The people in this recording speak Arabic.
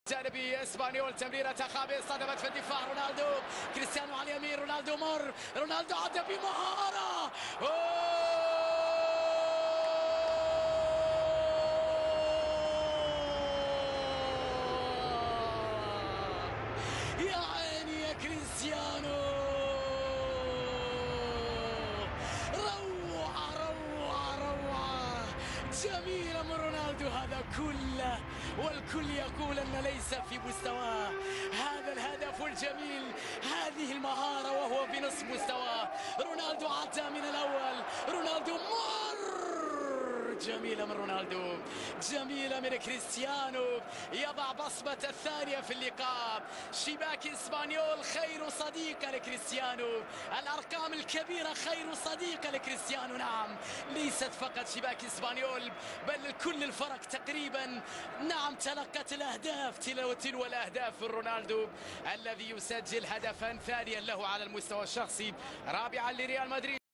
جانبي اسبانيول، تمريرة خابئة صدمت في الدفاع. رونالدو، كريستيانو على اليمين، رونالدو مر، رونالدو عدى بمهارة. يا عيني يا كريستيانو، روعة روعة روعة جميلة من رونالدو. هذا كله والكل يقول أن ليس في مستواه. هذا الهدف الجميل، هذه المهارة وهو بنصف مستواه. رونالدو عدى من الأول، رونالدو مر. جميلة من رونالدو، جميلة من كريستيانو، يضع بصمة الثانية في اللقاء. شباك اسبانيول خير صديق لكريستيانو، الأرقام الكبيرة خير صديق لكريستيانو. نعم، ليست فقط شباك اسبانيول بل كل الفرق تقريبا نعم تلقت الأهداف تلو الأهداف. رونالدو الذي يسجل هدفا ثانيا له على المستوى الشخصي، رابعا لريال مدريد.